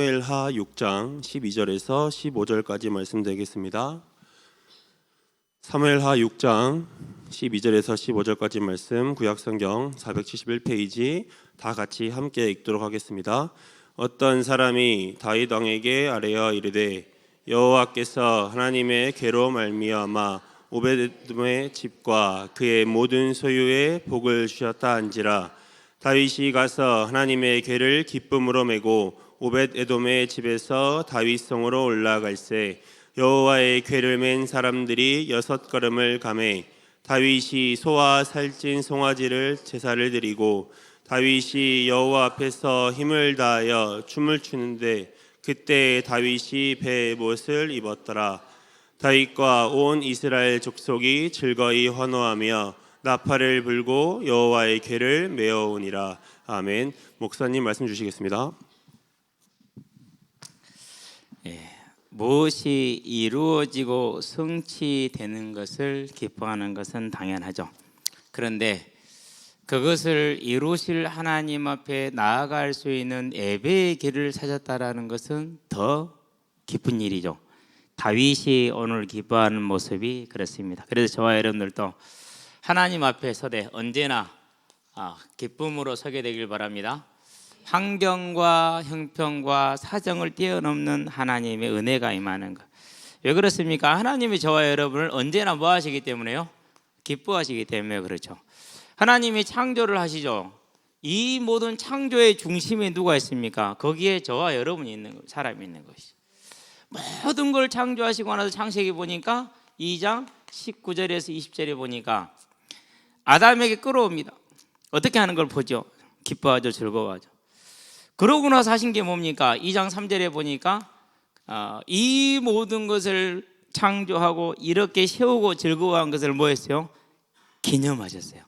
사무엘하 6장 12절에서 15절까지 말씀드리겠습니다. 사무엘하 6장 12절에서 15절까지 말씀, 구약성경 471페이지 다 같이 함께 읽도록 하겠습니다. 어떤 사람이 다윗 왕에게 아뢰어 이르되 여호와께서 하나님의 괴로 말미암아 오벳에돔의 집과 그의 모든 소유에 복을 주셨다 한지라. 다윗이 가서 하나님의 궤를 기쁨으로 메고 오벳에돔의 집에서 다윗성으로 올라갈새 여호와의 궤를 맨 사람들이 6걸음을 가매 다윗이 소와 살찐 송아지를 제사를 드리고 다윗이 여호와 앞에서 힘을 다하여 춤을 추는데 그때 다윗이 베옷을 입었더라. 다윗과 온 이스라엘 족속이 즐거이 환호하며 나팔을 불고 여호와의 궤를 메어오니라. 아멘. 목사님 말씀 주시겠습니다. 무엇이 이루어지고 성취되는 것을 기뻐하는 것은 당연하죠. 그런데 그것을 이루실 하나님 앞에 나아갈 수 있는 예배의 길을 찾았다라는 것은 더 기쁜 일이죠. 다윗이 오늘 기뻐하는 모습이 그렇습니다. 그래서 저와 여러분들도 하나님 앞에 서되 언제나 기쁨으로 서게 되길 바랍니다. 환경과 형편과 사정을 뛰어넘는 하나님의 은혜가 임하는 것. 왜 그렇습니까? 하나님이 저와 여러분을 언제나 뭐 하시기 때문에요? 기뻐하시기 때문에 그렇죠. 하나님이 창조를 하시죠. 이 모든 창조의 중심에 누가 있습니까? 거기에 저와 여러분이 있는 거, 사람이 있는 것이죠. 모든 걸 창조하시고 나서 창세기 보니까 2장 19절에서 20절에 보니까 아담에게 끌어옵니다. 어떻게 하는 걸 보죠? 기뻐하죠, 즐거워하죠. 그러고 나서 하신 게 뭡니까? 2장 3절에 보니까 이 모든 것을 창조하고 이렇게 세우고 즐거워한 것을 뭐 했어요? 기념하셨어요.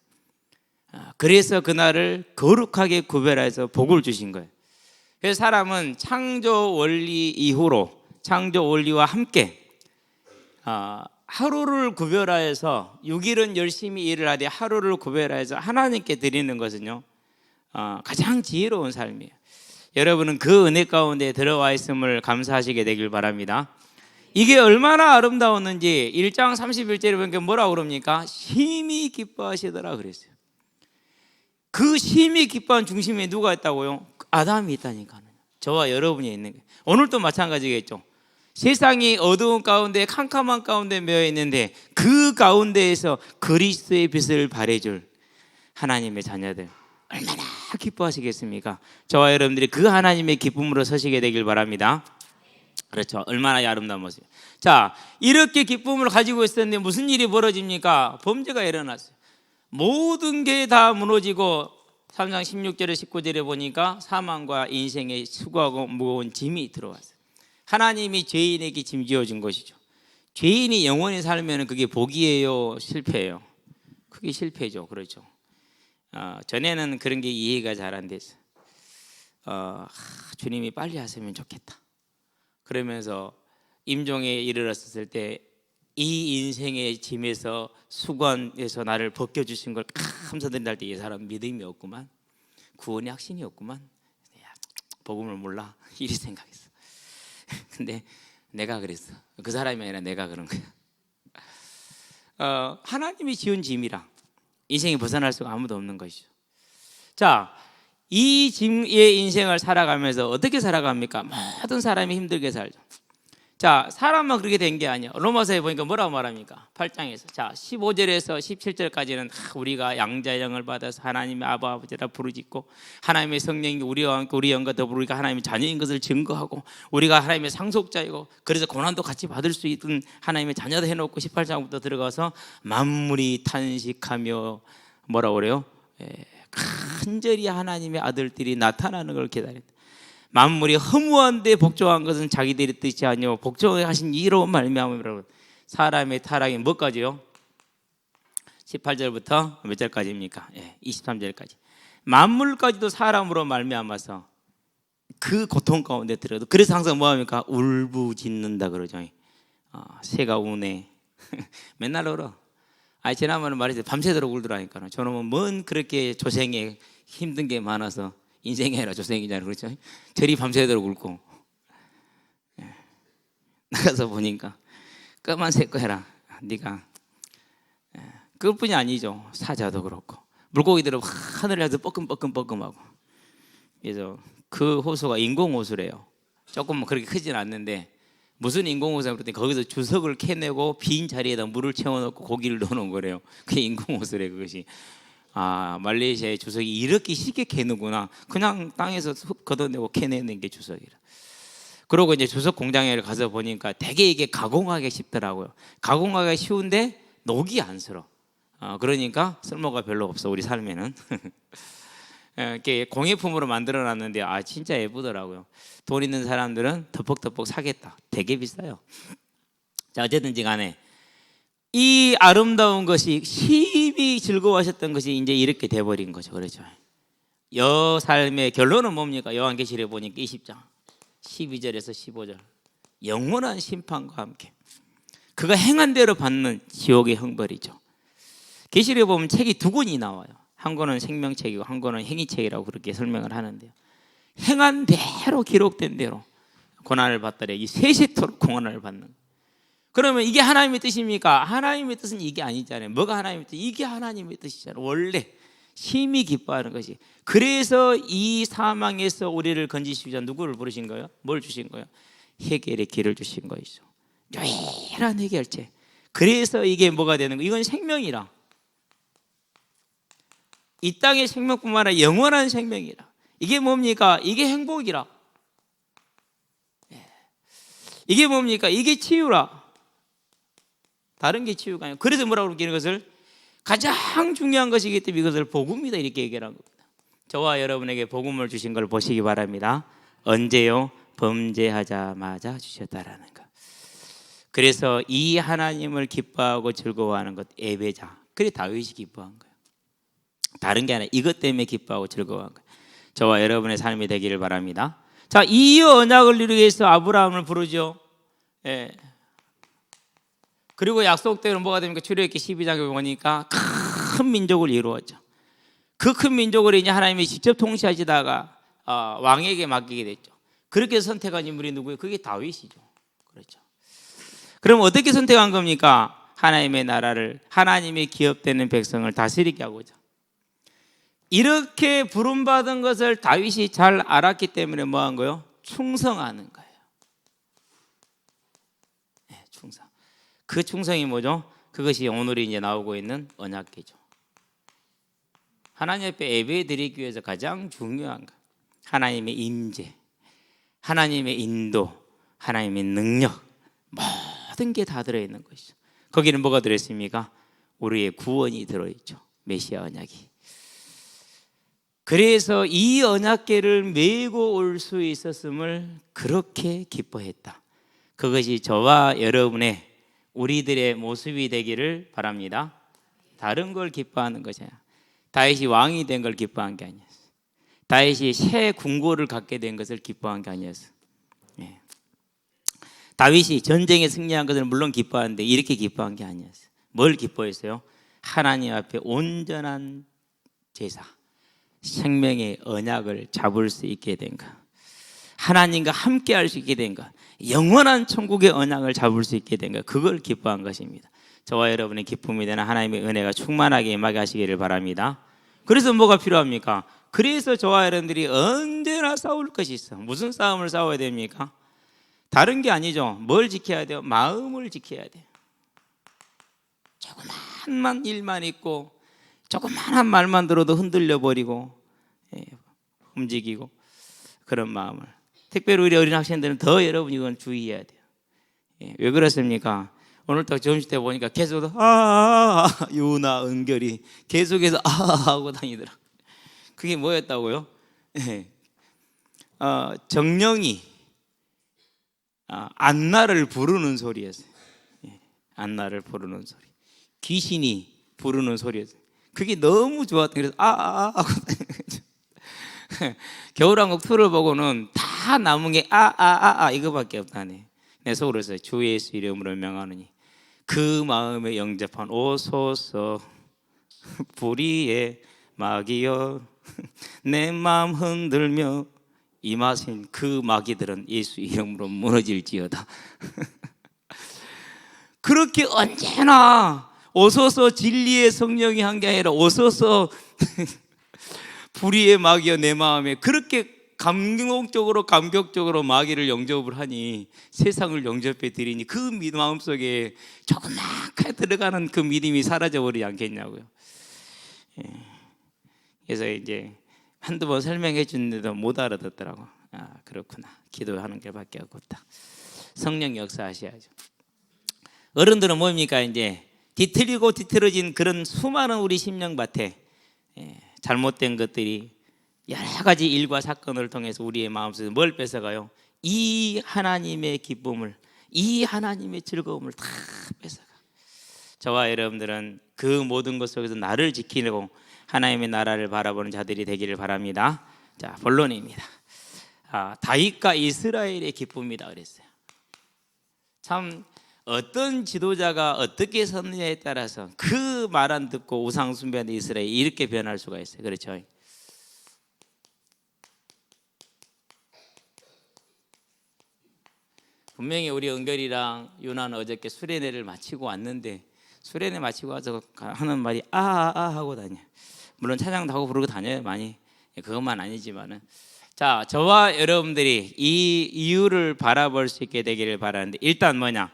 그래서 그날을 거룩하게 구별해서 복을 주신 거예요. 그래서 사람은 창조 원리 이후로 창조 원리와 함께 하루를 구별하여서 6일은 열심히 일을 하되 하루를 구별하여서 하나님께 드리는 것은요 가장 지혜로운 삶이에요. 여러분은 그 은혜 가운데 들어와 있음을 감사하시게 되길 바랍니다. 이게 얼마나 아름다웠는지 1장 31절에 보니까 뭐라고 그럽니까? 심히 기뻐하시더라 그랬어요. 그 심히 기뻐한 중심에 누가 있다고요? 아담이 있다니까요. 저와 여러분이 있는 거예요. 오늘도 마찬가지겠죠. 세상이 어두운 가운데 캄캄한 가운데 매여 있는데 그 가운데에서 그리스도의 빛을 발해줄 하나님의 자녀들 얼마나 기뻐하시겠습니까? 저와 여러분들이 그 하나님의 기쁨으로 서시게 되길 바랍니다. 그렇죠. 얼마나 아름다운 모습. 자, 이렇게 기쁨을 가지고 있었는데 무슨 일이 벌어집니까? 범죄가 일어났어요. 모든 게 다 무너지고 3장 16절에 19절에 보니까 사망과 인생의 수고하고 무거운 짐이 들어왔어요. 하나님이 죄인에게 짐지어준 것이죠. 죄인이 영원히 살면 그게 복이에요, 실패예요? 그게 실패죠. 그렇죠. 전에는 그런 게 이해가 잘 안 됐어요. 주님이 빨리 하시면 좋겠다. 그러면서 임종에 이르렀을 때 이 인생의 짐에서 수관에서 나를 벗겨주신 걸 감사드린다 할 때 이 사람 믿음이 없구만, 구원이 확신이 없구만, 복음을 몰라 이리 생각했어. 근데 내가 그랬어. 그 사람이 아니라 내가 그런 거야. 하나님이 지은 짐이라 인생이 벗어날 수가 아무도 없는 것이죠. 자, 이 짐의 인생을 살아가면서 어떻게 살아갑니까? 모든 사람이 힘들게 살죠. 자, 사람만 그렇게 된 게 아니야. 로마서에 보니까 뭐라고 말합니까? 8장에서. 자, 15절에서 17절까지는 우리가 양자의 영을 받아서 하나님의 아버지라 부르짖고 하나님의 성령이 우리와 함께 우리 영과 더불어 우리가 하나님의 자녀인 것을 증거하고 우리가 하나님의 상속자이고 그래서 고난도 같이 받을 수 있는 하나님의 자녀다 해놓고 18장부터 들어가서 만물이 탄식하며 뭐라고 그래요? 간절히 하나님의 아들들이 나타나는 걸 기다린다. 만물이 허무한데 복종한 것은 자기들의 뜻이 아니오 복종하신 이로 말미암으로. 사람의 타락이 뭐까지요? 18절부터 몇 절까지입니까? 23절까지. 만물까지도 사람으로 말미암아서 그 고통 가운데 들어도 그래서 항상 뭐합니까? 울부짖는다 그러죠. 새가 우네. 맨날 울어. 지난번에 말했어요. 밤새도록 울더라니까. 저놈은 뭔 그렇게 조생에 힘든 게 많아서 인생이 아니라 조생이잖아요. 그렇죠? 저리 밤새도록 울고 나가서 보니까 까만색 거 해라. 네가 그것뿐이 아니죠. 사자도 그렇고 물고기들은 하늘에서 뻐끔뻐끔뻐끔하고. 그래서 그 호수가 인공 호수래요. 조금 그렇게 크진 않는데 무슨 인공 호수냐 그랬더니 거기서 주석을 캐내고 빈 자리에다 물을 채워놓고 고기를 넣어놓은 거래요. 그게 인공 호수래 그것이. 아, 말레이시아의 주석이 이렇게 쉽게 캐는구나. 그냥 땅에서 흙 걷어내고 캐내는 게 주석이라. 그러고 이제 주석 공장에 가서 보니까 되게 이게 가공하기 쉽더라고요. 가공하기 쉬운데 녹이 안 슬어. 그러니까 쓸모가 별로 없어 우리 삶에는. 이렇게 공예품으로 만들어놨는데 진짜 예쁘더라고요. 돈 있는 사람들은 덮벅덮벅 사겠다. 되게 비싸요. 자, 어쨌든지 간에 이 아름다운 것이 심히 즐거워하셨던 것이 이제 이렇게 돼버린 거죠. 그렇죠. 여 삶의 결론은 뭡니까? 요한계시록에 보니까 20장 12절에서 15절 영원한 심판과 함께 그가 행한 대로 받는 지옥의 형벌이죠. 계시록에 보면 책이 두 권이 나와요. 한 권은 생명책이고 한 권은 행위책이라고 그렇게 설명을 하는데요. 행한 대로 기록된 대로 고난을 받더래. 이 세세토록 고난을 받는. 그러면 이게 하나님의 뜻입니까? 하나님의 뜻은 이게 아니잖아요. 뭐가 하나님의 뜻? 이게 하나님의 뜻이잖아요. 원래 심히 기뻐하는 것이. 그래서 이 사망에서 우리를 건지시기 위해 누구를 부르신 거예요? 뭘 주신 거예요? 해결의 길을 주신 거이죠. 유일한 해결책. 그래서 이게 뭐가 되는 거예요? 이건 생명이라. 이 땅의 생명뿐만 아니라 영원한 생명이라. 이게 뭡니까? 이게 행복이라. 이게 뭡니까? 이게 치유라. 다른 게 치유가 아니에요. 그래서 뭐라고 그러는 것을 가장 중요한 것이기 때문에 이것을 복음이다 이렇게 얘기를 한 겁니다. 저와 여러분에게 복음을 주신 걸 보시기 바랍니다. 언제요? 범죄하자마자 주셨다라는 것. 그래서 이 하나님을 기뻐하고 즐거워하는 것 예배자. 그래 다윗이 기뻐한 거예요. 다른 게 아니라 이것 때문에 기뻐하고 즐거워한 거예요. 저와 여러분의 삶이 되기를 바랍니다. 자, 이 언약을 이루기 위해서 아브라함을 부르죠. 예. 그리고 약속대로 뭐가 됩니까? 출애굽기 12장에 보니까 큰 민족을 이루었죠. 그 큰 민족을 이제 하나님이 직접 통치하시다가 왕에게 맡기게 됐죠. 그렇게 선택한 인물이 누구예요? 그게 다윗이죠. 그렇죠. 그럼 어떻게 선택한 겁니까? 하나님의 나라를, 하나님의 기업되는 백성을 다스리게 하고자. 이렇게 부름받은 것을 다윗이 잘 알았기 때문에 뭐 한 거예요? 충성하는 거예요. 네, 충성. 그 충성이 뭐죠? 그것이 오늘이 이제 나오고 있는 언약궤죠. 하나님 앞에 예배 드리기 위해서 가장 중요한 것. 하나님의 임재, 하나님의 인도, 하나님의 능력, 모든 게 다 들어있는 것이죠. 거기는 뭐가 들어있습니까? 우리의 구원이 들어있죠. 메시아 언약이. 그래서 이 언약궤를 메고 올 수 있었음을 그렇게 기뻐했다. 그것이 저와 여러분의 우리들의 모습이 되기를 바랍니다. 다른 걸 기뻐하는 것이야. 다윗이 왕이 된 걸 기뻐한 게 아니었어. 다윗이 새 궁궐을 갖게 된 것을 기뻐한 게 아니었어. 예. 다윗이 전쟁에 승리한 것을 물론 기뻐하는데 이렇게 기뻐한 게 아니었어. 뭘 기뻐했어요? 하나님 앞에 온전한 제사, 생명의 언약을 잡을 수 있게 된 것, 하나님과 함께 할 수 있게 된 것, 영원한 천국의 언약을 잡을 수 있게 된 것, 그걸 기뻐한 것입니다. 저와 여러분의 기쁨이 되는 하나님의 은혜가 충만하게 임하게 하시기를 바랍니다. 그래서 뭐가 필요합니까? 그래서 저와 여러분들이 언제나 싸울 것이 있어. 무슨 싸움을 싸워야 됩니까? 다른 게 아니죠. 뭘 지켜야 돼요? 마음을 지켜야 돼요. 조그만 일만 있고 조그만한 말만 들어도 흔들려 버리고 움직이고 그런 마음을. 특별히 우리 어린 학생들은 더 여러분 이건 주의해야 돼요. 왜 그렇습니까? 오늘 딱 점심 때 보니까 계속 유나 은결이 계속해서 하고 다니더라. 그게 뭐였다고요? 정령이 안나를 부르는 소리였어요. 안나를 부르는 소리. 귀신이 부르는 소리였어요. 그게 너무 좋았다. 그래서 하고 다니는 거죠. 겨울왕국 2를 보고는 다 남은 게 이거밖에 없다네. 내 속으로서 주 예수 이름으로 명하노니 그 마음에 영접한 오소서 불의의 마귀여 내 마음 흔들며 임하신 그 마귀들은 예수 이름으로 무너질지어다. 그렇게 언제나 오소서 진리의 성령이 한 게 아니라 오소서 불의의 마귀여 내 마음에 그렇게 감격적으로 마귀를 영접을 하니 세상을 영접해 드리니 그 마음속에 조그맣게 들어가는 그 믿음이 사라져버리지 않겠냐고요. 그래서 이제 한두 번 설명해 주는데도 못 알아듣더라고. 아, 그렇구나. 기도하는 게 밖에 없다. 성령 역사하셔야죠. 어른들은 뭡니까? 이제 뒤틀리고 뒤틀어진 그런 수많은 우리 심령밭에 잘못된 것들이 여러 가지 일과 사건을 통해서 우리의 마음속에서 뭘 뺏어가요? 이 하나님의 기쁨을, 이 하나님의 즐거움을 다 뺏어가. 저와 여러분들은 그 모든 것 속에서 나를 지키려고 하나님의 나라를 바라보는 자들이 되기를 바랍니다. 자, 본론입니다. 다윗과 이스라엘의 기쁨이다 그랬어요. 참 어떤 지도자가 어떻게 섰느냐에 따라서 그 말 안 듣고 우상 숭배하는 이스라엘이 이렇게 변할 수가 있어요. 그렇죠? 분명히 우리 은결이랑 유나는 어저께 수련회를 마치고 왔는데 수련회 마치고 와서 하는 말이 하고 다녀. 물론 찬양도 하고 부르고 다녀요 많이. 그것만 아니지만은 자, 저와 여러분들이 이 이유를 바라볼 수 있게 되기를 바라는데 일단 뭐냐?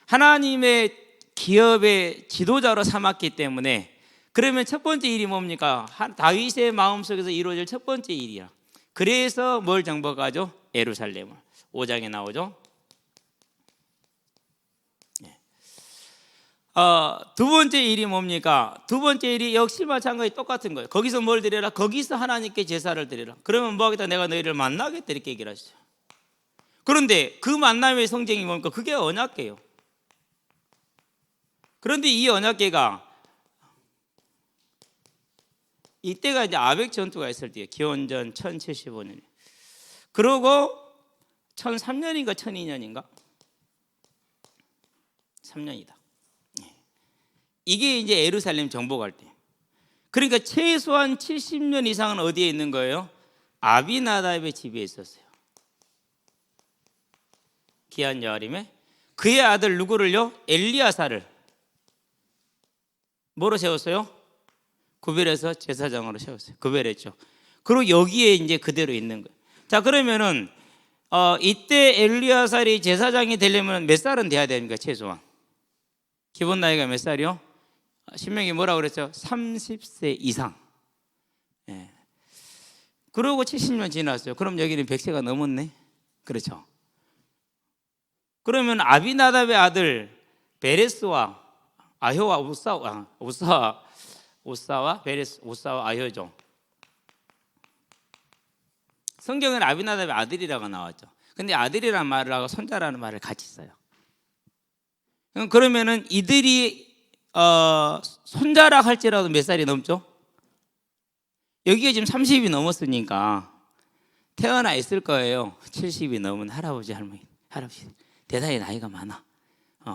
하나님의 기업의 지도자로 삼았기 때문에 그러면 첫 번째 일이 뭡니까? 다윗의 마음속에서 이루어질 첫 번째 일이야. 그래서 뭘 정복하죠? 예루살렘을. 5장에 나오죠. 두 번째 일이 뭡니까? 두 번째 일이 역시 마찬가지 똑같은 거예요. 거기서 뭘 드려라? 거기서 하나님께 제사를 드려라. 그러면 뭐 하겠다? 내가 너희를 만나겠다 이렇게 얘기를 하시죠. 그런데 그 만남의 성쟁이 뭡니까? 그게 언약궤예요. 그런데 이 언약궤가 이때가 이제 아벡 전투가 있을 때예요. 기원전 1075년. 그러고 1003년인가 1002년인가? 3년이다. 이게 이제 예루살렘 정복할 때. 그러니까 최소한 70년 이상은 어디에 있는 거예요? 아비나답의 집에 있었어요. 기한 여아림에 그의 아들 누구를요? 엘리야사를 뭐로 세웠어요? 구별해서 제사장으로 세웠어요. 구별했죠. 그리고 여기에 이제 그대로 있는 거예요. 자, 그러면은 이때 엘리야살이 제사장이 되려면 몇 살은 돼야 됩니까? 최소한 기본 나이가 몇 살이요? 신명이 뭐라고 그랬죠? 30세 이상. 예. 그러고 70년 지났어요. 그럼 여기는 100세가 넘었네. 그렇죠. 그러면 아비나답의 아들 베레스와 아효와 우사와 베레스, 우사와 아효죠. 성경에는 아비나답의 아들이라고 나왔죠. 근데 아들이라는 말을 하고 손자라는 말을 같이 써요. 그러면은 이들이 손자라 할지라도 몇 살이 넘죠? 여기가 지금 30이 넘었으니까 태어나 있을 거예요. 70이 넘은 할아버지 할머니, 할아버지 대단히 나이가 많아.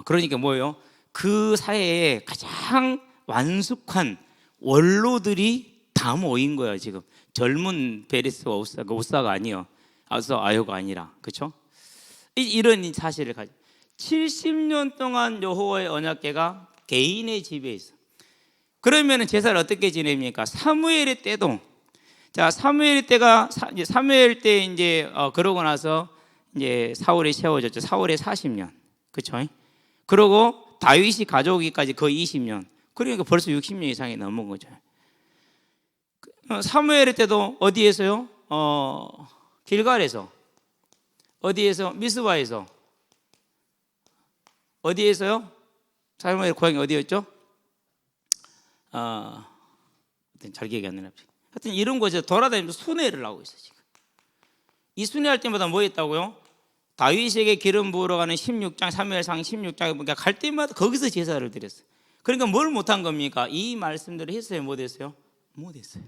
그러니까 뭐예요? 그 사회에 가장 완숙한 원로들이 다 모인 거예요. 지금 젊은 베레스와 우사가 아니요, 아효가 아니라, 그렇죠? 이런 사실을 가지고 70년 동안 여호와의 언약궤가 개인의 집에 있어. 그러면 제사를 어떻게 지냅니까? 사무엘의 때도, 자, 사무엘 때가 사무엘 때 이제 그러고 나서 이제 사울이 세워졌죠. 사울의 40년, 그렇죠? 그리고 다윗이 가져오기까지 거의 20년. 그러니까 벌써 60년 이상이 넘은 거죠. 사무엘의 때도 어디에서요? 길갈에서, 어디에서? 미스바에서, 어디에서요? 사무엘 고향이 어디였죠? 잘 기억이 안 나네. 하여튼 이런 곳에서 돌아다니면서 순회를 하고 있어요. 지금 이 순회할 때마다 뭐 했다고요? 다윗에게 기름 부으러 가는 16장, 사무엘상 16장에 보니까 갈 때마다 거기서 제사를 드렸어요. 그러니까 뭘 못한 겁니까? 이 말씀들을 했어요? 못했어요? 못했어요.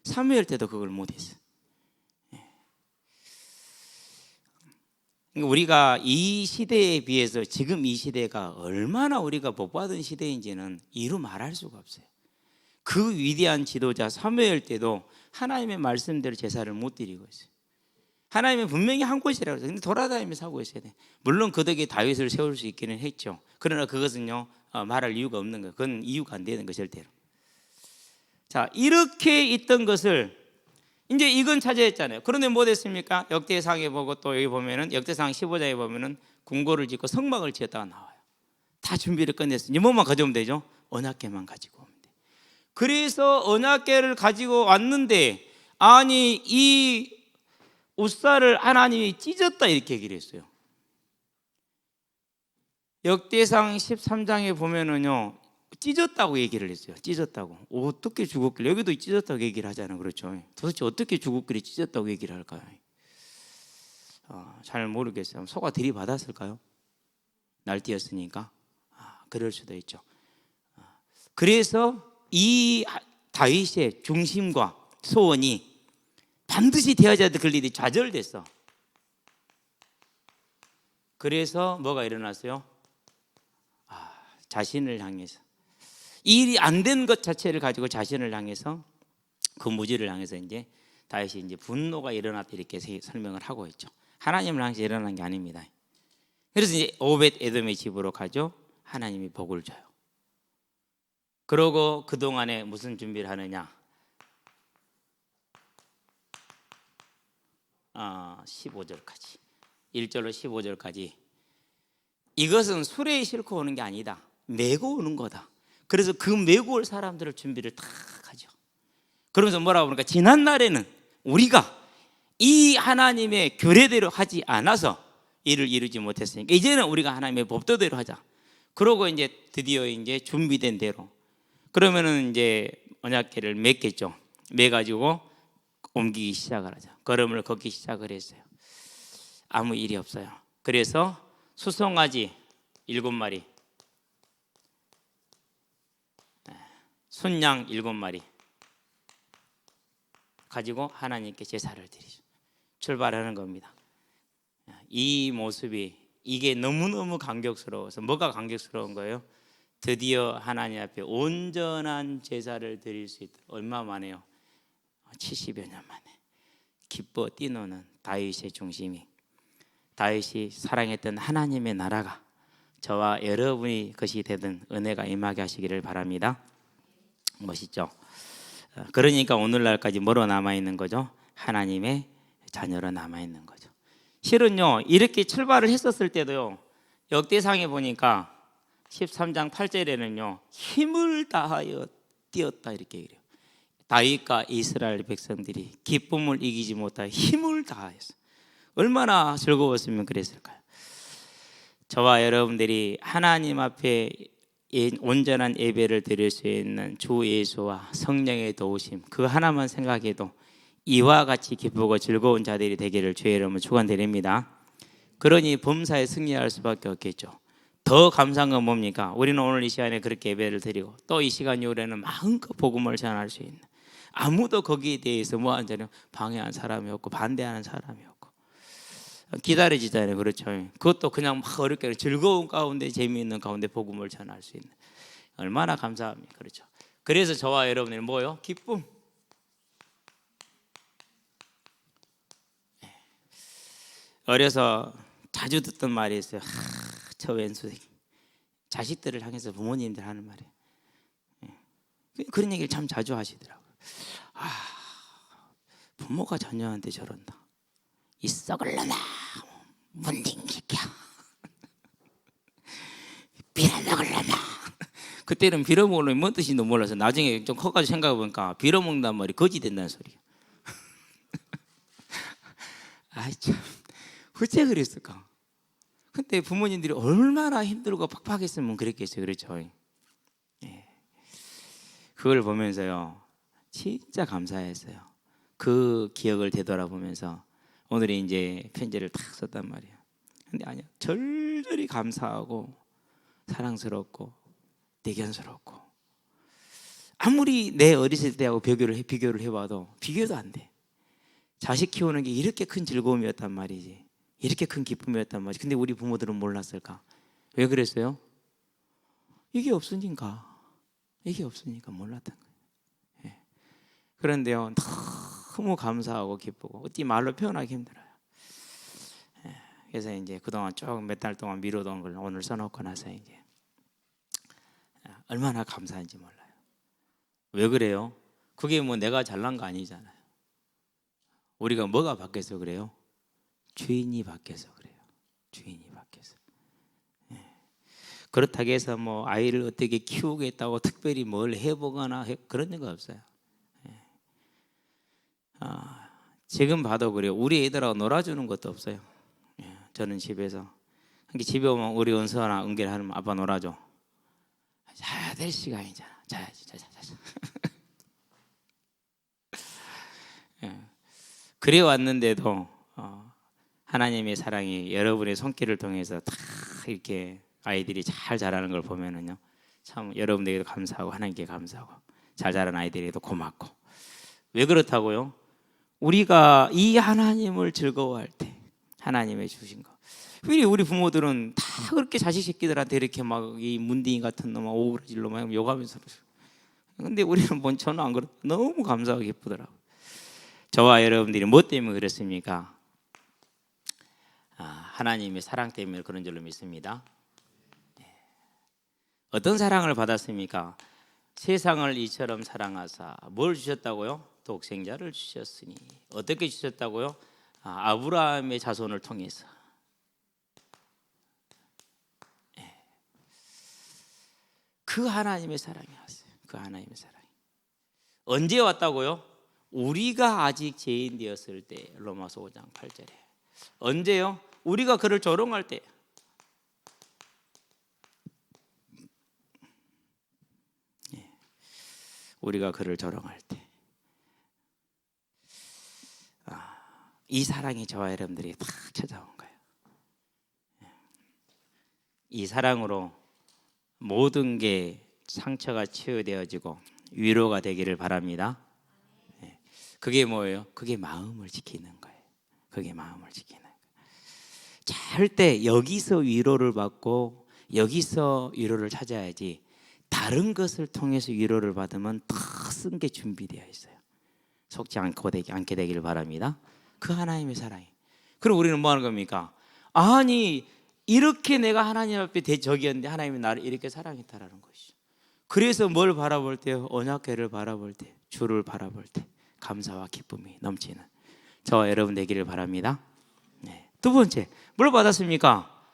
사무엘 때도 그걸 못했어요. 그러니까 우리가 이 시대에 비해서 지금 이 시대가 얼마나 우리가 복받은 시대인지는 이루 말할 수가 없어요. 그 위대한 지도자 사무엘 때도 하나님의 말씀대로 제사를 못 드리고 있어요. 하나님은 분명히 한 곳이라고 해서 근데 돌아다니면서 하고 있어야 돼. 물론 그 덕에 다윗을 세울 수 있기는 했죠. 그러나 그것은요 말할 이유가 없는 거예요. 그건 이유가 안 되는 거 절대로. 자, 이렇게 있던 것을 이제 이건 차지했잖아요. 그런데 뭐 됐습니까? 역대상에 보고 또 여기 보면은 역대상 15장에 보면은 궁궐을 짓고 성막을 지었다가 나와요. 다 준비를 끝냈어요. 이제 뭐만 가져오면 되죠? 언약궤만 가지고 오면 돼. 그래서 언약궤를 가지고 왔는데 아니 이 우사를 하나님이 찢었다 이렇게 얘기를 했어요. 역대상 13장에 보면은요 찢었다고 얘기를 했어요. 찢었다고. 어떻게 죽었길래 여기도 찢었다고 얘기를 하잖아요. 그렇죠? 도대체 어떻게 죽었길래 찢었다고 얘기를 할까요? 잘 모르겠어요. 소가 들이받았을까요? 날뛰었으니까. 그럴 수도 있죠. 그래서 이 다윗의 중심과 소원이 반드시 되어져야 될 일이 좌절됐어. 그래서 뭐가 일어났어요? 자신을 향해서 이 일이 안 된 것 자체를 가지고 자신을 향해서 그 무지를 향해서 이제 다윗이 이제 분노가 일어났다 이렇게 설명을 하고 있죠. 하나님을 향해서 일어난 게 아닙니다. 그래서 이제 오벳 에돔의 집으로 가죠. 하나님이 복을 줘요. 그러고 그 동안에 무슨 준비를 하느냐? 15절까지 1절로 15절까지 이것은 수레에 싣고 오는 게 아니다. 메고 오는 거다. 그래서 그 메고 올 사람들을 준비를 다 하죠. 그러면서 뭐라고 그러니까 지난 날에는 우리가 이 하나님의 규례대로 하지 않아서 이를 이루지 못했으니까 이제는 우리가 하나님의 법도대로 하자. 그러고 이제 드디어 이제 준비된 대로 그러면은 이제 언약궤를 맺겠죠. 매가지고 옮기기 시작을 하죠. 걸음을 걷기 시작을 했어요. 아무 일이 없어요. 그래서 수송아지 7마리, 순양 7마리 가지고 하나님께 제사를 드리죠. 출발하는 겁니다. 이 모습이 이게 너무너무 감격스러워서 뭐가 감격스러운 거예요? 드디어 하나님 앞에 온전한 제사를 드릴 수 있다. 얼마 만에요? 70여 년 만에 기뻐 뛰노는 다윗의 중심이 다윗이 사랑했던 하나님의 나라가 저와 여러분이 것이 되든 은혜가 임하게 하시기를 바랍니다. 멋있죠? 그러니까 오늘날까지 뭐로 남아있는 거죠? 하나님의 자녀로 남아있는 거죠. 실은요 이렇게 출발을 했었을 때도요 역대상에 보니까 13장 8절에는요 힘을 다하여 뛰었다 이렇게 얘기해요. 다윗과 이스라엘 백성들이 기쁨을 이기지 못하여 힘을 다하였어. 얼마나 즐거웠으면 그랬을까요? 저와 여러분들이 하나님 앞에 온전한 예배를 드릴 수 있는 주 예수와 성령의 도우심 그 하나만 생각해도 이와 같이 기쁘고 즐거운 자들이 되기를 주의 이름으로 축원드립니다. 그러니 범사에 승리할 수밖에 없겠죠. 더 감사한 건 뭡니까? 우리는 오늘 이 시간에 그렇게 예배를 드리고 또 이 시간 이후에는 마음껏 복음을 전할 수 있는 아무도 거기에 대해서 뭐하는 방해하는 사람이 없고 반대하는 사람이 없고 기다려지잖아요. 그렇죠? 그것도 그냥 막 어렵게 즐거운 가운데 재미있는 가운데 복음을 전할 수 있는 얼마나 감사합니까? 그렇죠? 그래서 저와 여러분들 뭐요? 기쁨. 어려서 자주 듣던 말이 있어요. 저 왼수생 자식들을 향해서 부모님들 하는 말이에요. 그런 얘기를 참 자주 하시더라고요. 부모가 자녀한테 저런다. 이 썩을 놈아 문딩기켜 빌어먹을 놈아. 그때는 빌어먹을 놈이 뭔 뜻인지 몰라서 나중에 좀 커가지고 생각해보니까 빌어먹는단 말이 거지 된다는 소리예요. 참 어째 그랬을까? 근데 부모님들이 얼마나 힘들고 팍팍했으면 그랬겠어요. 그렇죠? 그걸 보면서요 진짜 감사했어요. 그 기억을 되돌아보면서 오늘이 이제 편지를 탁 썼단 말이에요. 근데 아니야 절절히 감사하고 사랑스럽고 대견스럽고 아무리 내 어렸을 때하고 비교를 해봐도 비교도 안 돼. 자식 키우는 게 이렇게 큰 즐거움이었단 말이지. 이렇게 큰 기쁨이었단 말이지. 근데 우리 부모들은 몰랐을까? 왜 그랬어요? 이게 없으니까 몰랐던 거예요. 그런데요 너무 감사하고 기쁘고 어떻게 말로 표현하기 힘들어요. 그래서 이제 그동안 쭉 몇 달 동안 미루던 걸 오늘 써놓고 나서 이제 얼마나 감사한지 몰라요. 왜 그래요? 그게 뭐 내가 잘난 거 아니잖아요. 우리가 뭐가 바뀌어서 그래요? 주인이 바뀌어서 그래요. 주인이 바뀌어서. 그렇다고 해서 뭐 아이를 어떻게 키우겠다고 특별히 뭘 해보거나 그런 거 없어요. 지금 봐도 그래요. 우리 애들하고 놀아주는 것도 없어요. 저는 집에서 집에 오면 우리 은서나 은결하면 아빠 놀아줘. 자야 될 시간이잖아. 자야지, 자자. 그래 왔는데도 하나님의 사랑이 여러분의 손길을 통해서 다 이렇게 아이들이 잘 자라는 걸 보면은요, 참 여러분들에게도 감사하고 하나님께 감사하고 잘 자란 아이들에게도 고맙고. 왜 그렇다고요? 우리가 이 하나님을 즐거워할 때 하나님의 주신 거. 왜 우리 부모들은 다 그렇게 자식 새끼들한테 이렇게 막 이 문딩이 같은 놈 오그라질로 막 욕하면서 근데 우리는 뭔 저는 안 그렇고 너무 감사하고 기쁘더라고요. 저와 여러분들이 뭐 때문에 그렇습니까? 하나님의 사랑 때문에 그런 줄로 믿습니다. 어떤 사랑을 받았습니까? 세상을 이처럼 사랑하사 뭘 주셨다고요? 독생자를 주셨으니. 어떻게 주셨다고요? 아브라함의 자손을 통해서. 그 하나님의 사랑이 왔어요. 그 하나님의 사랑이. 언제 왔다고요? 우리가 아직 죄인 되었을 때. 로마서 5장 8절에. 언제요? 우리가 그를 조롱할 때. 우리가 그를 조롱할 때. 이 사랑이 저와 여러분들이 다 찾아온 거예요. 이 사랑으로 모든 게 상처가 치유되어지고 위로가 되기를 바랍니다. 그게 뭐예요? 그게 마음을 지키는 거예요. 그게 마음을 지키는 거예요. 절대 여기서 위로를 받고 여기서 위로를 찾아야지, 다른 것을 통해서 위로를 받으면 더 쓴 게 준비되어 있어요. 속지 않게 되기를 바랍니다. 그 하나님의 사랑이. 그럼 우리는 뭐 하는 겁니까? 아니 이렇게 내가 하나님 앞에 대적이었는데 하나님이 나를 이렇게 사랑했다라는 것이죠. 그래서 뭘 바라볼 때요? 언약궤를 바라볼 때, 주를 바라볼 때 감사와 기쁨이 넘치는 저와 여러분 되기를 바랍니다. 두 번째, 뭘 받았습니까?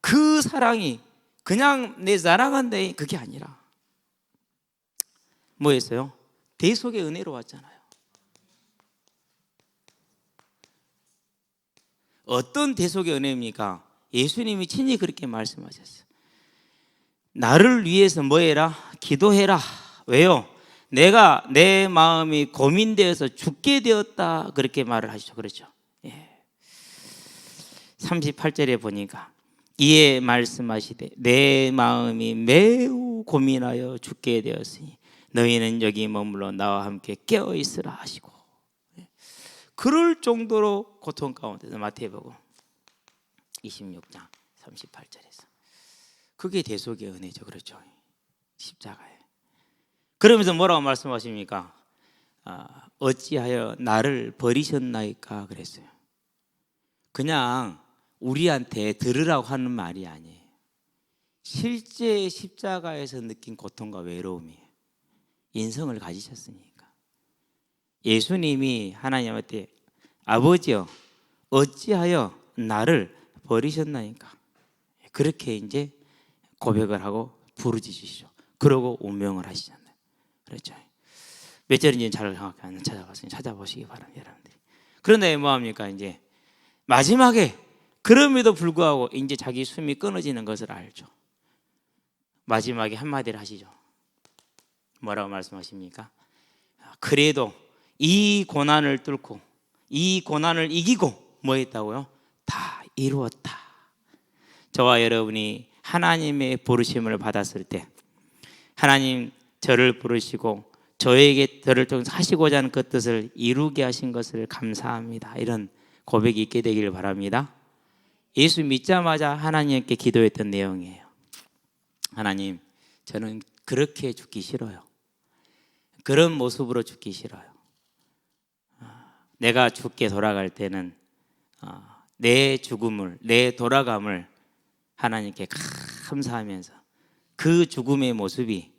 그 사랑이 그냥 내 자랑한데 그게 아니라 뭐였어요? 대속의 은혜로 왔잖아요. 어떤 대속의 은혜입니까? 예수님이 친히 그렇게 말씀하셨어요. 나를 위해서 뭐 해라? 기도해라. 왜요? 내가 내 마음이 고민되어서 죽게 되었다, 그렇게 말을 하시죠. 그렇죠? 38절에 보니까 이에 말씀하시되 내 마음이 매우 고민하여 죽게 되었으니 너희는 여기 머물러 나와 함께 깨어 있으라 하시고. 그럴 정도로 고통 가운데서 마태복음 26장 38절에서 그게 대속의 은혜죠. 그렇죠? 십자가에. 그러면서 뭐라고 말씀하십니까? 어찌하여 나를 버리셨나이까 그랬어요. 그냥 우리한테 들으라고 하는 말이 아니에요. 실제 십자가에서 느낀 고통과 외로움이에요. 인성을 가지셨으니까. 예수님이 하나님한테 아버지여 어찌하여 나를 버리셨나이까, 그렇게 이제 고백을 하고 부르짖으시죠. 그러고 운명을 하시잖아요. 그렇죠? 몇 절인지는 잘 정확히 안 찾아봤으니 찾아보시기 바랍니다, 여러분들이. 그런데 뭐합니까? 이제 마지막에 그럼에도 불구하고 이제 자기 숨이 끊어지는 것을 알죠. 마지막에 한마디를 하시죠. 뭐라고 말씀하십니까? 그래도 이 고난을 뚫고 이 고난을 이기고 뭐 했다고요? 다 이루었다. 저와 여러분이 하나님의 부르심을 받았을 때 하나님 저를 부르시고 저를 통해서 하시고자 하는 그 뜻을 이루게 하신 것을 감사합니다, 이런 고백이 있게 되기를 바랍니다. 예수 믿자마자 하나님께 기도했던 내용이에요. 하나님, 저는 그렇게 죽기 싫어요. 그런 모습으로 죽기 싫어요. 내가 죽게 돌아갈 때는 내 죽음을, 내 돌아감을 하나님께 감사하면서 그 죽음의 모습이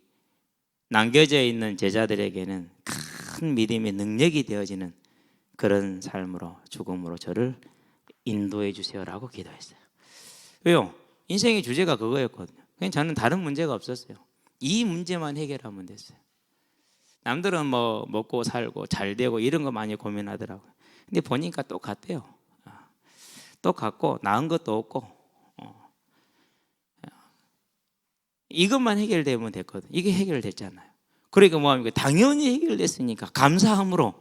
남겨져 있는 제자들에게는 큰 믿음의 능력이 되어지는 그런 삶으로, 죽음으로 저를 인도해 주세요라고 기도했어요. 왜요? 인생의 주제가 그거였거든요. 그냥 저는 다른 문제가 없었어요. 이 문제만 해결하면 됐어요. 남들은 뭐 먹고 살고 잘 되고 이런 거 많이 고민하더라고요. 근데 보니까 똑같대요. 똑같고 나은 것도 없고 이것만 해결되면 됐거든. 이게 해결됐잖아요. 그러니까 뭐합니까? 당연히 해결됐으니까 감사함으로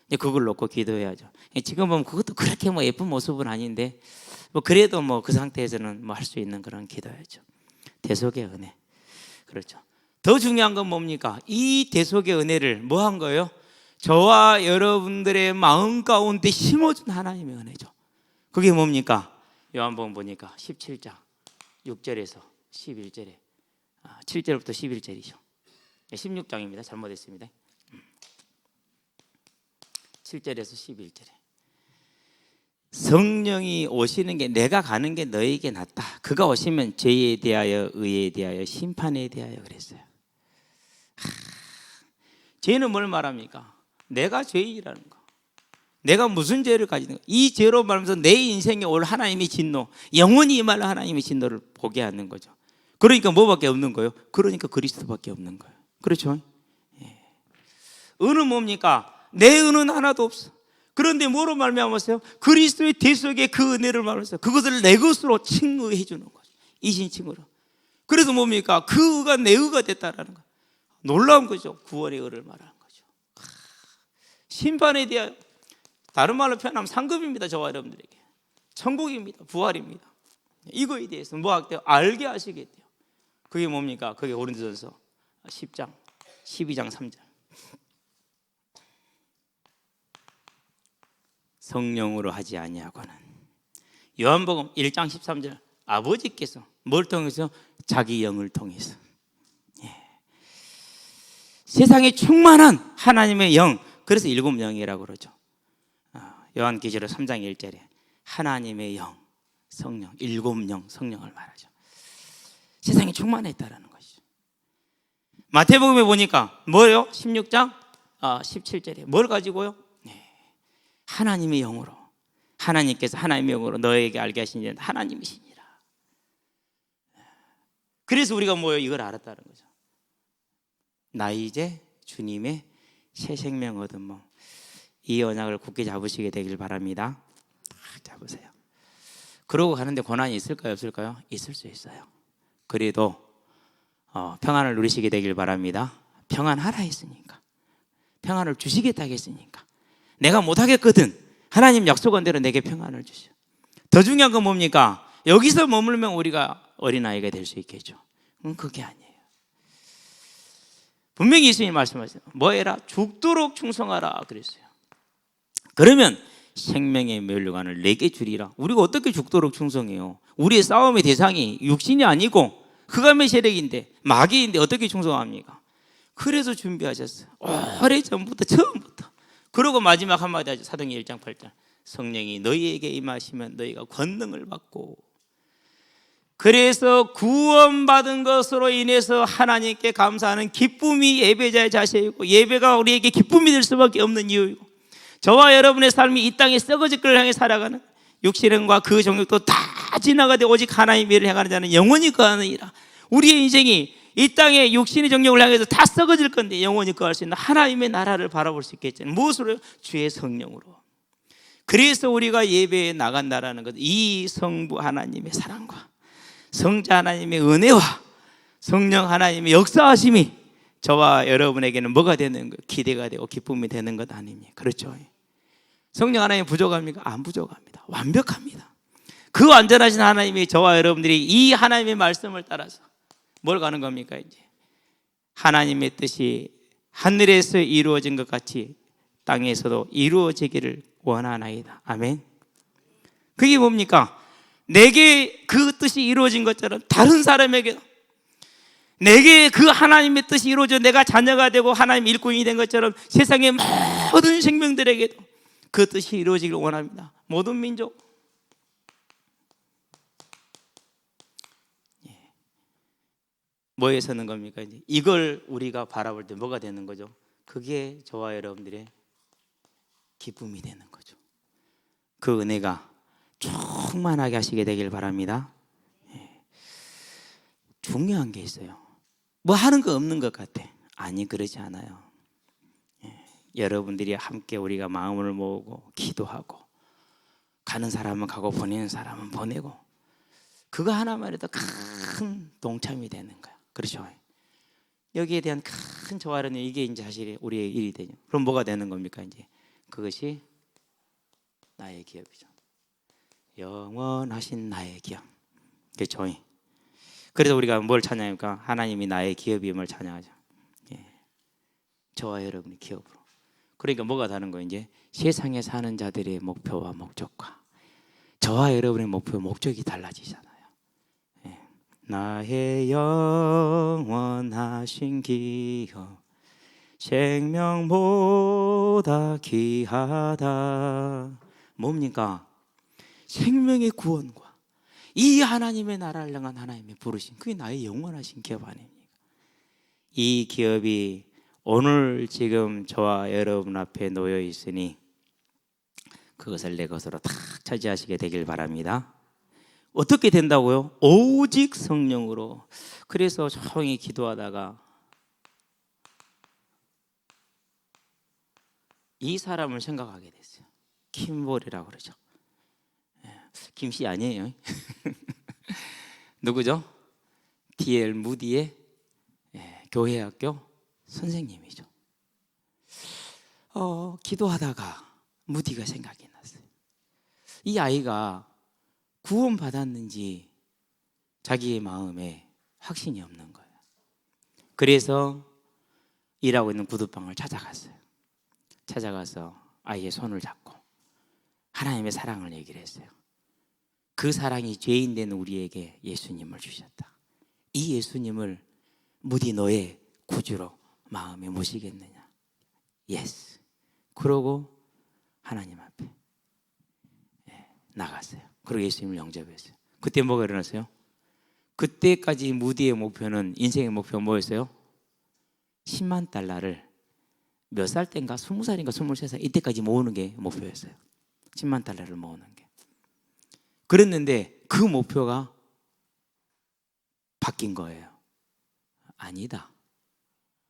이제 그걸 놓고 기도해야죠. 지금 보면 그것도 그렇게 뭐 예쁜 모습은 아닌데 뭐 그래도 뭐 그 상태에서는 뭐 할 수 있는 그런 기도야죠. 대속의 은혜. 그렇죠. 더 중요한 건 뭡니까? 이 대속의 은혜를 뭐 한 거예요? 저와 여러분들의 마음 가운데 심어준 하나님의 은혜죠. 그게 뭡니까? 요한복음 보니까 17장 6절에서 11절에 7절부터 11절이죠. 16장입니다. 잘못했습니다. 7절에서 11절에 성령이 오시는 게 내가 가는 게 너에게 낫다. 그가 오시면 죄에 대하여 의에 대하여 심판에 대하여 그랬어요. 죄는 뭘 말합니까? 내가 죄인이라는 거. 내가 무슨 죄를 가지는 거. 이 죄로 말하면서 내 인생에 올 하나님의 진노, 영원히 임할 하나님의 진노를 보게 하는 거죠. 그러니까 뭐밖에 없는 거예요? 그러니까 그리스도밖에 없는 거예요. 그렇죠? 예. 은은 뭡니까? 내 은은 하나도 없어. 그런데 뭐로 말미암았어요? 그리스도의 대속의 그 은혜를 말하면서 그것을 내 것으로 칭의해 주는 거죠. 이신칭의로. 그래서 뭡니까? 그 의가 내 의가 됐다라는 거. 놀라운 거죠. 구원의 의를 말하는 거죠. 심판에 대한 다른 말로 표현하면 상급입니다. 저와 여러분들에게 천국입니다. 부활입니다. 이거에 대해서 뭐 할게요? 알게 하시게 돼요. 그게 뭡니까? 그게 고린도전서 10장 12장 3절. 성령으로 하지 아니하고는. 요한복음 1장 13절. 아버지께서 뭘 통해서? 자기 영을 통해서. 예. 세상에 충만한 하나님의 영. 그래서 일곱 영이라고 그러죠. 요한계시록 3장 1절에 하나님의 영, 성령, 일곱 영, 성령을 말하죠. 세상에 충만했다라는 것이죠. 마태복음에 보니까 뭐예요? 16장 17절에 뭘 가지고요? 하나님의 영으로, 하나님께서 하나님의 영으로 너에게 알게 하신 이는 하나님이시니라. 그래서 우리가 뭐예요? 이걸 알았다는 거죠. 나 이제 주님의 새 생명 얻은 몸. 이 언약을 굳게 잡으시게 되길 바랍니다. 잡으세요. 그러고 가는데 고난이 있을까요? 없을까요? 있을 수 있어요. 그래도 평안을 누리시게 되길 바랍니다. 평안하라 했으니까, 평안을 주시겠다 했으니까, 내가 못하겠거든 하나님 약속한 대로 내게 평안을 주시오. 더 중요한 건 뭡니까? 여기서 머물면 우리가 어린아이가 될 수 있겠죠. 그게 아니에요. 분명히 예수님이 말씀하셨어요. 뭐 해라? 죽도록 충성하라 그랬어요. 그러면 생명의 면류관을 내게 주리라. 우리가 어떻게 죽도록 충성해요? 우리의 싸움의 대상이 육신이 아니고 흑암의 세력인데, 마귀인데 어떻게 충성합니까? 그래서 준비하셨어요. 오래전부터, 처음부터. 그리고 마지막 한마디 하죠. 사도행전 1장 8절. 성령이 너희에게 임하시면 너희가 권능을 받고. 그래서 구원받은 것으로 인해서 하나님께 감사하는 기쁨이 예배자의 자세이고, 예배가 우리에게 기쁨이 될 수밖에 없는 이유이고, 저와 여러분의 삶이 이 땅에 썩어질 걸 향해 살아가는 육신과 그 정욕도 다 지나가되 오직 하나님의 일을 행하는 자는 영원히 거하느니라. 우리의 인생이 이 땅에 육신의 정욕을 향해서 다 썩어질 건데 영원히 거할 수 있는 하나님의 나라를 바라볼 수 있겠잖아요. 무엇으로요? 주의 성령으로. 그래서 우리가 예배에 나간다라는 것, 이 성부 하나님의 사랑과 성자 하나님의 은혜와 성령 하나님의 역사하심이 저와 여러분에게는 뭐가 되는 것? 기대가 되고 기쁨이 되는 것 아닙니까? 그렇죠? 성령 하나님 부족합니까? 안 부족합니다. 완벽합니다. 그 완전하신 하나님이 저와 여러분들이 이 하나님의 말씀을 따라서 뭘 가는 겁니까? 이제 하나님의 뜻이 하늘에서 이루어진 것 같이 땅에서도 이루어지기를 원하나이다. 아멘. 그게 뭡니까? 내게 그 뜻이 이루어진 것처럼 다른 사람에게, 내게 그 하나님의 뜻이 이루어져 내가 자녀가 되고 하나님 일꾼이 된 것처럼 세상의 모든 생명들에게도 그 뜻이 이루어지길 원합니다. 모든 민족, 뭐에 서는 겁니까? 이제 이걸 우리가 바라볼 때 뭐가 되는 거죠? 그게 저와 여러분들의 기쁨이 되는 거죠. 그 은혜가 충만하게 하시게 되길 바랍니다. 중요한 게 있어요. 뭐 하는 거 없는 것 같아. 아니, 그러지 않아요. 여러분들이 함께 우리가 마음을 모으고 기도하고 가는 사람은 가고 보내는 사람은 보내고 그거 하나만 해도 큰 동참이 되는 거야. 그렇죠? 여기에 대한 큰 조화는 이게 이제 사실 우리의 일이 되죠. 그럼 뭐가 되는 겁니까? 이제 그것이 나의 기업이죠. 영원하신 나의 기업. 그렇죠? 그래서 우리가 뭘 찬양합니까? 하나님이 나의 기업임을 찬양하죠. 저와 여러분의 기업으로. 그러니까 뭐가 다른 거예요? 이제 세상에 사는 자들의 목표와 목적과 저와 여러분의 목표, 목적이 달라지잖아요. 나의 영원하신 기업, 생명보다 귀하다. 뭡니까? 생명의 구원과 이 하나님의 나라를 향한 하나님의 부르심, 그게 나의 영원하신 기업 아닙니까? 이 기업이 오늘 지금 저와 여러분 앞에 놓여 있으니 그것을 내 것으로 다 차지하시게 되길 바랍니다. 어떻게 된다고요? 오직 성령으로. 그래서 조용히 기도하다가 이 사람을 생각하게 됐어요. 킴볼이라고 그러죠. 김씨 아니에요. 누구죠? D.L. 무디의 교회학교 선생님이죠. 기도하다가 무디가 생각이 났어요. 이 아이가 구원받았는지 자기의 마음에 확신이 없는 거예요. 그래서 일하고 있는 구두방을 찾아갔어요. 찾아가서 아이의 손을 잡고 하나님의 사랑을 얘기를 했어요. 그 사랑이 죄인 된 우리에게 예수님을 주셨다. 이 예수님을 무디 너의 구주로 마음에 모시겠느냐? 예스. 그러고 하나님 앞에 나갔어요. 그리고 예수님을 영접했어요. 그때 뭐가 일어났어요? 그때까지 무디의 목표는, 인생의 목표가 뭐였어요? 10만 달러를 몇 살 때인가? 20살인가 23살 이때까지 모으는 게 목표였어요. 10만 달러를 모으는 게. 그랬는데 그 목표가 바뀐 거예요. 아니다.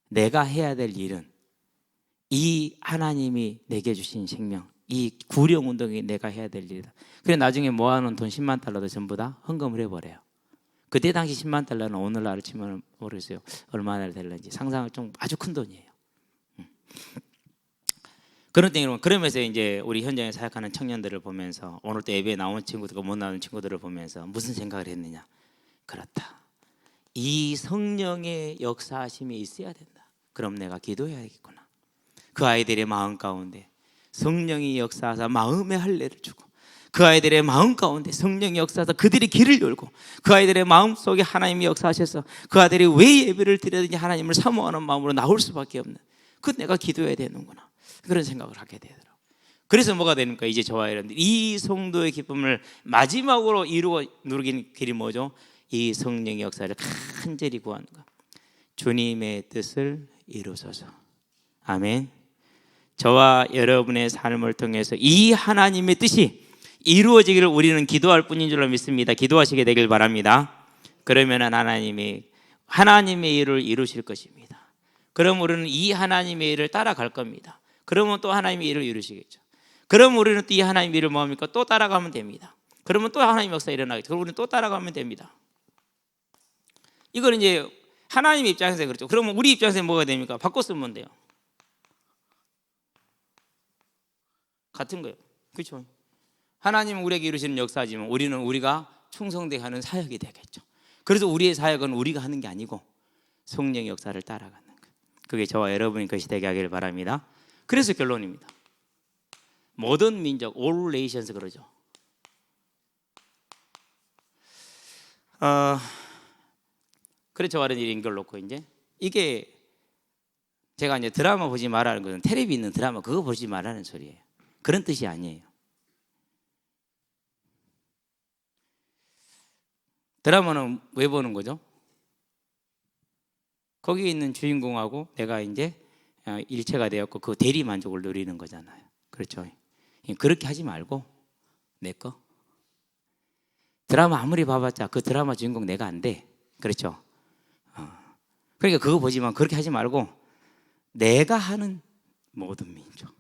내가 해야 될 일은 이 하나님이 내게 주신 생명, 이 구령운동이 내가 해야 될 일이다. 그래 나중에 모아놓은 돈 10만 달러도 전부 다 헌금을 해버려요. 그때 당시 10만 달러는 오늘날을 치면 모르겠어요. 얼마나 될는지 상상을 좀 아주 큰 돈이에요. 그런 때 그러면서 이제 우리 현장에 사역하는 청년들을 보면서 오늘 또 예배에 나온 친구들과 못 나오는 친구들을 보면서 무슨 생각을 했느냐? 그렇다. 이 성령의 역사하심이 있어야 된다. 그럼 내가 기도해야겠구나. 그 아이들의 마음 가운데 성령이 역사하사 마음의 할례를 주고 그 아이들의 마음 가운데 성령이 역사하사 그들이 길을 열고 그 아이들의 마음 속에 하나님이 역사하셔서 그 아들이 왜 예배를 드리든지 하나님을 사모하는 마음으로 나올 수밖에 없는, 그 내가 기도해야 되는구나, 그런 생각을 하게 되더라고요. 그래서 뭐가 됩니까? 이제 저와 여러분들 이 성도의 기쁨을 마지막으로 이루어 누리는 길이 뭐죠? 이 성령의 역사를 간절히 구하는 것. 주님의 뜻을 이루소서. 아멘. 저와 여러분의 삶을 통해서 이 하나님의 뜻이 이루어지기를 우리는 기도할 뿐인 줄로 믿습니다. 기도하시게 되길 바랍니다. 그러면 하나님의 일을 이루실 것입니다. 그럼 우리는 이 하나님의 일을 따라갈 겁니다. 그러면 또 하나님의 일을 이루시겠죠. 그럼 우리는 또 이 하나님의 일을 뭐합니까? 또 따라가면 됩니다. 그러면 또 하나님의 역사 일어나겠죠. 그럼 우리는 또 따라가면 됩니다. 이걸 이제 하나님의 입장에서 그렇죠. 그러면 우리 입장에서 뭐가 됩니까? 바꿔 쓰면 돼요. 같은 거예요. 그렇죠. 하나님은 우리에게 이루시는 역사지만 우리는 우리가 충성되게 하는 사역이 되겠죠. 그래서 우리의 사역은 우리가 하는 게 아니고 성령의 역사를 따라가는 거예요. 그게 저와 여러분의 것이 되게 하기를 바랍니다. 그래서 결론입니다. 모든 민족, all nations 그러죠. 그래서 저와 여러분이 이걸 놓고 이제 이게 제가 이제 드라마 보지 말라는 것은 텔레비 있는 드라마 그거 보지 말라는 소리예요. 그런 뜻이 아니에요. 드라마는 왜 보는 거죠? 거기에 있는 주인공하고 내가 이제 일체가 되었고 그 대리 만족을 누리는 거잖아요. 그렇죠? 그렇게 하지 말고 내 거. 드라마 아무리 봐봤자 그 드라마 주인공 내가 안 돼. 그렇죠? 그러니까 그거 보지만 그렇게 하지 말고 내가 하는 모든 민족,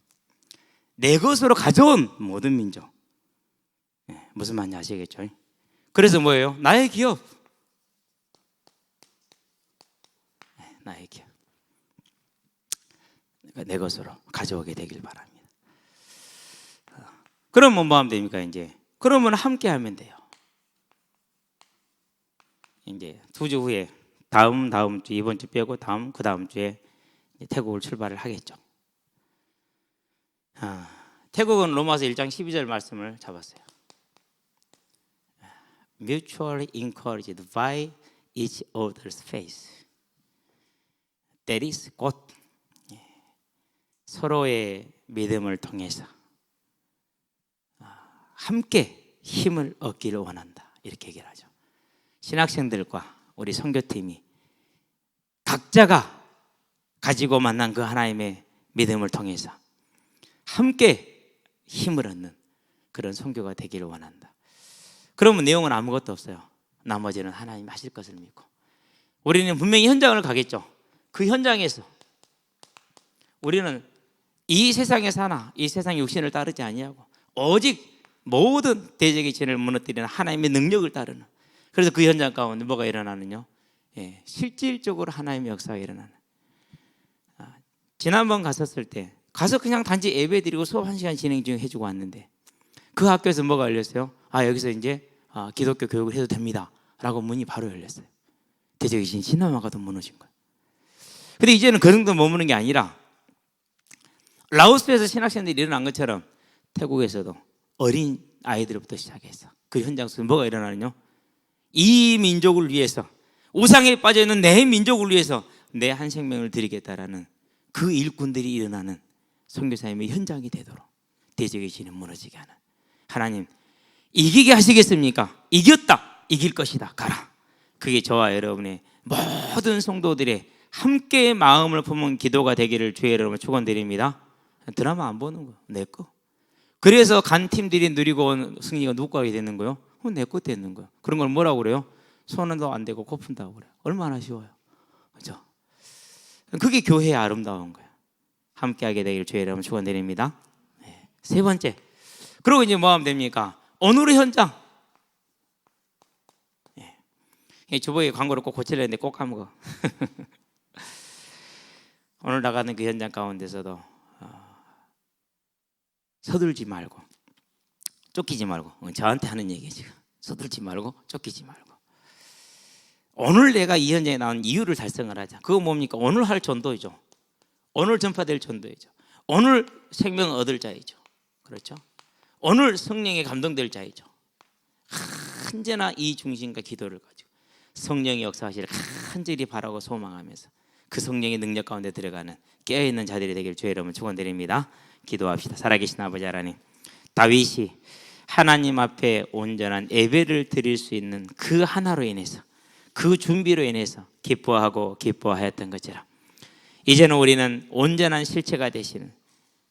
내 것으로 가져온 모든 민족. 무슨 말인지 아시겠죠? 그래서 뭐예요? 나의 기업. 나의 기업. 내 것으로 가져오게 되길 바랍니다. 그러면 뭐 하면 됩니까? 이제 그러면 함께 하면 돼요. 이제 2주 후에 다음 주, 이번 주 빼고 그 다음 주에 태국을 출발을 하겠죠. 태국은 로마서 1장 12절 말씀을 잡았어요. Mutually encouraged by each other's faith. That is God. 서로의 믿음을 통해서 함께 힘을 얻기를 원한다. 이렇게 얘기를 하죠. 신학생들과 우리 선교팀이 각자가 가지고 만난 그 하나님의 믿음을 통해서 함께 힘을 얻는 그런 선교가 되기를 원한다. 그러면 내용은 아무것도 없어요. 나머지는 하나님 하실 것을 믿고 우리는 분명히 현장을 가겠죠. 그 현장에서 우리는 이 세상에 사나 이 세상 육신을 따르지 아니하고 오직 모든 대적의 진을 무너뜨리는 하나님의 능력을 따르는, 그래서 그 현장 가운데 뭐가 일어나는요? 실질적으로 하나님의 역사가 일어나는. 지난번 갔었을 때 가서 그냥 단지 예배 드리고 수업 1시간 진행 중에 해주고 왔는데 그 학교에서 뭐가 열렸어요? 여기서 이제 기독교 교육을 해도 됩니다 라고 문이 바로 열렸어요. 대적의 진 신화마가도 무너진 거예요. 근데 이제는 그 정도 머무는 게 아니라 라오스에서 신학생들이 일어난 것처럼 태국에서도 어린 아이들부터 시작해서 그 현장 속에 뭐가 일어나느냐? 이 민족을 위해서, 우상에 빠져있는 내 민족을 위해서 내 한 생명을 드리겠다라는 그 일꾼들이 일어나는 선교사님의 현장이 되도록 대적의 진을 무너지게 하는. 하나님 이기게 하시겠습니까? 이겼다, 이길 것이다, 가라. 그게 저와 여러분의 모든 성도들의 함께 마음을 품은 기도가 되기를 주의 여러분 축원드립니다. 드라마 안 보는 거 내 거. 그래서 간 팀들이 누리고 온 승리가 누구 거게 되는 거요? 내 거 되는 거요. 그런 걸 뭐라고 그래요? 손도 안 대고 코푼다고 그래요. 얼마나 쉬워요, 그렇죠? 그게 교회의 아름다운 거예요. 함께하게 되기를 주의 여러분 축원드립니다. 세 번째, 그리고 이제 뭐 하면 됩니까? 오늘의 현장. 주보에 광고를 꼭 고치려 했는데 꼭 까먹어. 오늘 나가는 그 현장 가운데서도 서둘지 말고 쫓기지 말고, 저한테 하는 얘기예요 지금. 서둘지 말고 쫓기지 말고 오늘 내가 이 현장에 나온 이유를 달성을 하자. 그거 뭡니까? 오늘 할 전도이죠. 오늘 전파될 전도이죠. 오늘 생명을 얻을 자이죠. 그렇죠? 오늘 성령에 감동될 자이죠. 언제나 이 중심과 기도를 가지고 성령의 역사하시를 간절히 바라고 소망하면서 그 성령의 능력 가운데 들어가는 깨어있는 자들이 되길 주의 이름으로 축원드립니다. 기도합시다. 살아계신 아버지 하나님, 다윗이 하나님 앞에 온전한 예배를 드릴 수 있는 그 하나로 인해서, 그 준비로 인해서 기뻐하고 기뻐하였던 것처럼 이제는 우리는 온전한 실체가 되시는,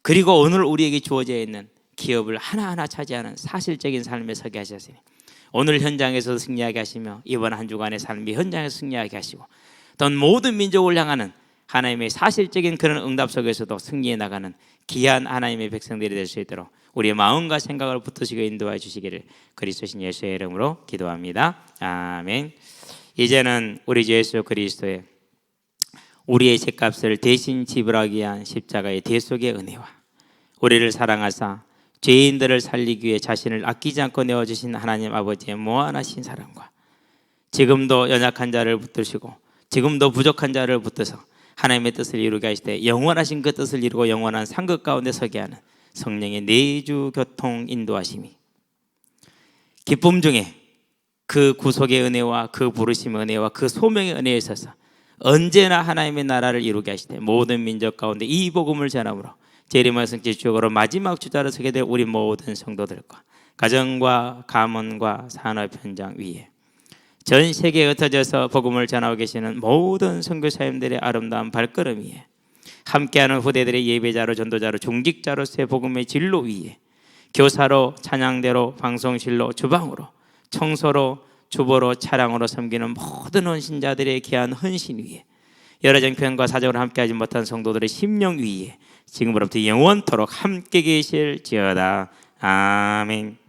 그리고 오늘 우리에게 주어져 있는 기업을 하나하나 차지하는 사실적인 삶에 서게 하셨으니 오늘 현장에서 승리하게 하시며 이번 한 주간의 삶이 현장에서 승리하게 하시고 또 모든 민족을 향하는 하나님의 사실적인 그런 응답 속에서도 승리해 나가는 귀한 하나님의 백성들이 될 수 있도록 우리의 마음과 생각을 붙드시고 인도해 주시기를 그리스도신 예수의 이름으로 기도합니다. 아멘. 이제는 우리 주 예수 그리스도의 우리의 죄값을 대신 지불하기 위한 십자가의 대속의 은혜와 우리를 사랑하사 죄인들을 살리기 위해 자신을 아끼지 않고 내어주신 하나님 아버지의 무한하신 사랑과 지금도 연약한 자를 붙드시고 지금도 부족한 자를 붙드서 하나님의 뜻을 이루게 하시되 영원하신 그 뜻을 이루고 영원한 상급 가운데 서게 하는 성령의 내주 교통 인도하심이 기쁨 중에 그 구속의 은혜와 그 부르심의 은혜와 그 소명의 은혜에 있어서 언제나 하나님의 나라를 이루게 하시되 모든 민족 가운데 이 복음을 전함으로 재림의 성취주역으로 마지막 주자로 서게 될 우리 모든 성도들과 가정과 가문과 산업 현장 위에 전 세계에 흩어져서 복음을 전하고 계시는 모든 선교사님들의 아름다운 발걸음 위에, 함께하는 후대들의 예배자로 전도자로 중직자로서의 복음의 진로 위에, 교사로 찬양대로 방송실로 주방으로 청소로 주보로 차량으로 섬기는 모든 헌신자들의 귀한 헌신 위에, 여러 정편과 사적으로 함께하지 못한 성도들의 심령 위에 지금으로부터 영원토록 함께 계실지어다. 아멘.